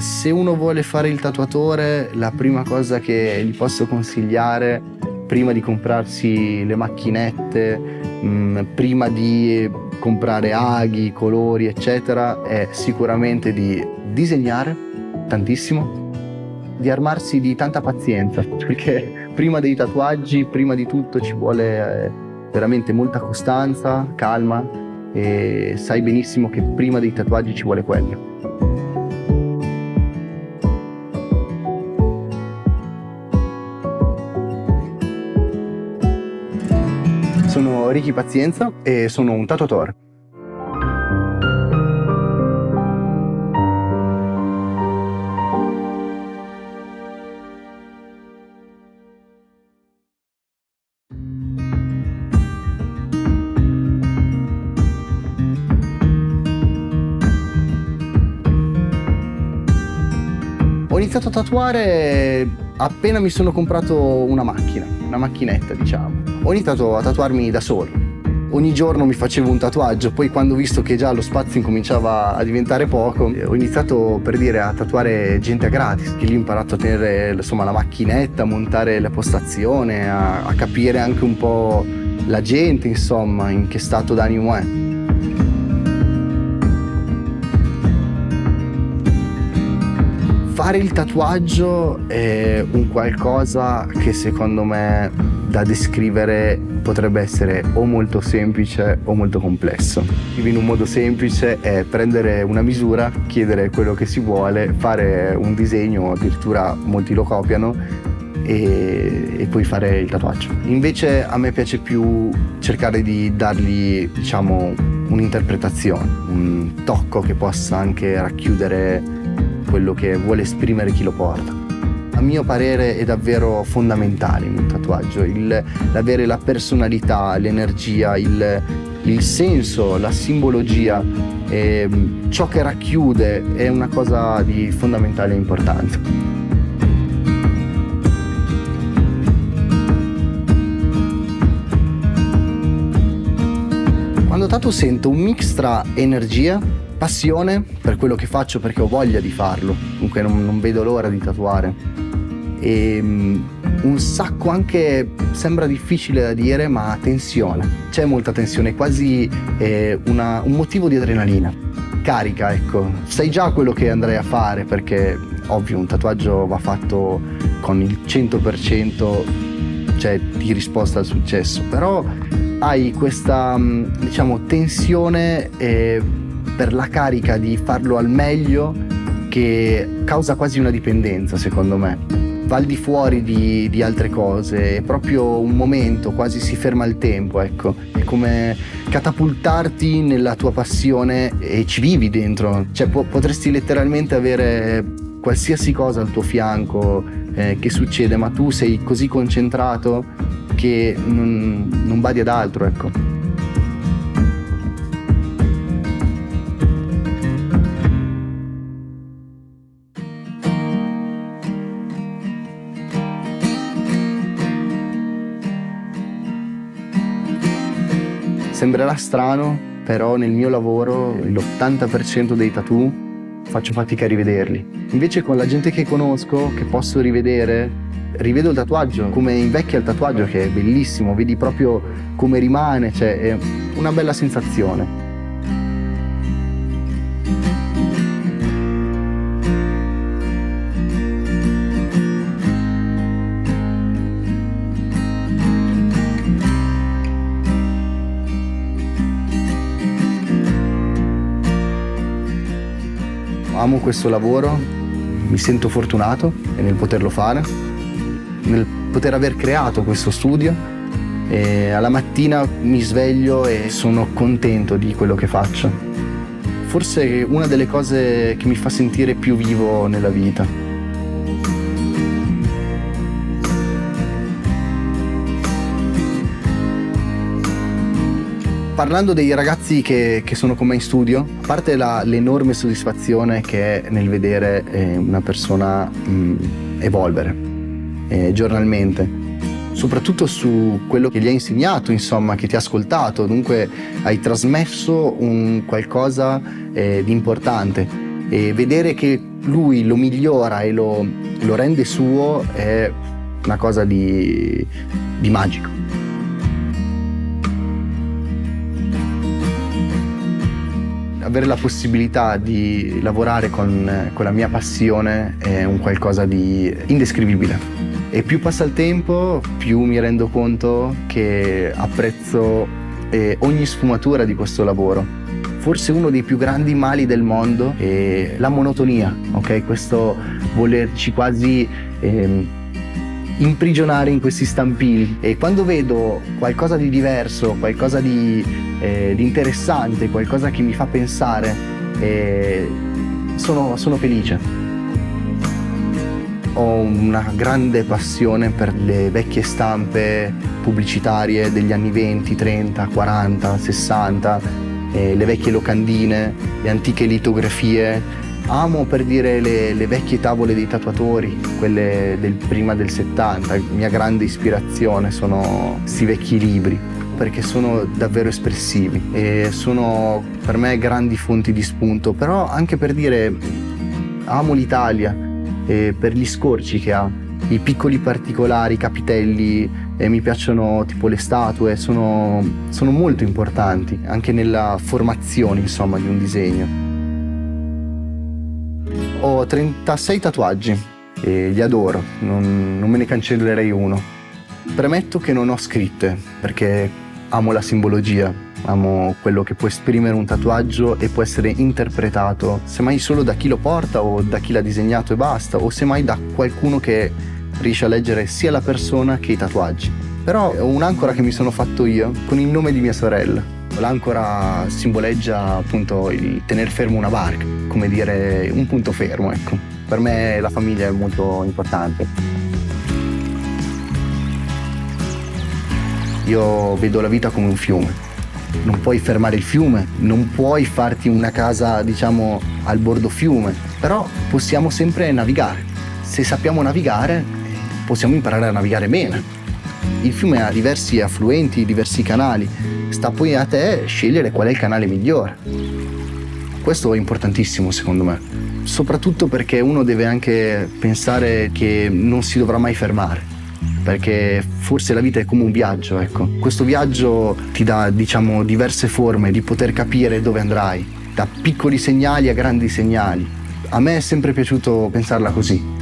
Se uno vuole fare il tatuatore, la prima cosa che gli posso consigliare, prima di comprarsi le macchinette, prima di comprare aghi, colori, eccetera, è sicuramente di disegnare tantissimo, di armarsi di tanta pazienza, perché prima dei tatuaggi, prima di tutto ci vuole veramente molta costanza, calma, e sai benissimo che prima dei tatuaggi ci vuole quello. Sono Ricky Pazienza e sono un tatuatore. Ho iniziato a tatuare appena mi sono comprato una macchinetta, diciamo. Ho iniziato a tatuarmi da solo. Ogni giorno mi facevo un tatuaggio, poi quando ho visto che già lo spazio incominciava a diventare poco, ho iniziato, per dire, a tatuare gente a gratis. Che lì ho imparato a tenere, insomma, la macchinetta, a montare la postazione, a capire anche un po' la gente, insomma, in che stato d'animo è. Fare il tatuaggio è un qualcosa che secondo me da descrivere potrebbe essere o molto semplice o molto complesso. In un modo semplice è prendere una misura, chiedere quello che si vuole, fare un disegno, addirittura molti lo copiano, e poi fare il tatuaggio. Invece a me piace più cercare di dargli, diciamo, un'interpretazione, un tocco che possa anche racchiudere quello che vuole esprimere chi lo porta. A mio parere è davvero fondamentale in un tatuaggio l'avere la personalità, l'energia, il senso, la simbologia, ciò che racchiude è una cosa di fondamentale importanza. Quando tatuo sento un mix tra energia, passione per quello che faccio, perché ho voglia di farlo, comunque non vedo l'ora di tatuare, e un sacco anche, sembra difficile da dire, ma tensione. C'è molta tensione, quasi un motivo di adrenalina, carica, ecco. Sai già quello che andrei a fare, perché ovvio un tatuaggio va fatto con il 100%, cioè, di risposta al successo, però hai questa, diciamo, tensione per la carica di farlo al meglio, che causa quasi una dipendenza, secondo me. Va al di fuori di altre cose, è proprio un momento, quasi si ferma il tempo, ecco. È come catapultarti nella tua passione e ci vivi dentro. Cioè potresti letteralmente avere qualsiasi cosa al tuo fianco che succede, ma tu sei così concentrato che non badi ad altro, ecco. Sembrerà strano, però nel mio lavoro l'80% dei tattoo faccio fatica a rivederli. Invece con la gente che conosco, che posso rivedere, rivedo il tatuaggio, come invecchia il tatuaggio, che è bellissimo, vedi proprio come rimane, cioè è una bella sensazione. Amo questo lavoro, mi sento fortunato nel poterlo fare, nel poter aver creato questo studio, e alla mattina mi sveglio e sono contento di quello che faccio. Forse è una delle cose che mi fa sentire più vivo nella vita. Parlando dei ragazzi che sono con me in studio, a parte l'enorme soddisfazione che è nel vedere una persona evolvere giornalmente, soprattutto su quello che gli hai insegnato, insomma, che ti ha ascoltato, dunque hai trasmesso un qualcosa di importante, e vedere che lui lo migliora e lo rende suo, è una cosa di magico. Avere la possibilità di lavorare con la mia passione è un qualcosa di indescrivibile. E più passa il tempo, più mi rendo conto che apprezzo ogni sfumatura di questo lavoro. Forse uno dei più grandi mali del mondo è la monotonia, ok? Questo volerci quasi imprigionare in questi stampini. E quando vedo qualcosa di diverso, qualcosa di interessante, qualcosa che mi fa pensare, sono felice. Ho una grande passione per le vecchie stampe pubblicitarie degli anni 20, 30, 40, 60, le vecchie locandine, le antiche litografie. Amo, per dire, le vecchie tavole dei tatuatori, quelle del prima del 70. Mia grande ispirazione sono questi vecchi libri, perché sono davvero espressivi e sono per me grandi fonti di spunto. Però anche, per dire, amo l'Italia per gli scorci che ha, i piccoli particolari, i capitelli, mi piacciono, tipo le statue, sono molto importanti anche nella formazione, insomma, di un disegno. Ho 36 tatuaggi e li adoro, non me ne cancellerei uno. Premetto che non ho scritte, perché amo la simbologia, amo quello che può esprimere un tatuaggio e può essere interpretato, semmai solo da chi lo porta o da chi l'ha disegnato e basta, o semmai da qualcuno che riesce a leggere sia la persona che i tatuaggi. Però ho un'ancora che mi sono fatto io con il nome di mia sorella. L'ancora simboleggia appunto il tener fermo una barca, come dire un punto fermo, ecco. Per me la famiglia è molto importante. Io vedo la vita come un fiume. Non puoi fermare il fiume, non puoi farti una casa, diciamo, al bordo fiume, però possiamo sempre navigare. Se sappiamo navigare, possiamo imparare a navigare bene. Il fiume ha diversi affluenti, diversi canali, sta poi a te scegliere qual è il canale migliore. Questo è importantissimo, secondo me, soprattutto perché uno deve anche pensare che non si dovrà mai fermare, perché forse la vita è come un viaggio, ecco. Questo viaggio ti dà, diciamo, diverse forme di poter capire dove andrai, da piccoli segnali a grandi segnali. A me è sempre piaciuto pensarla così.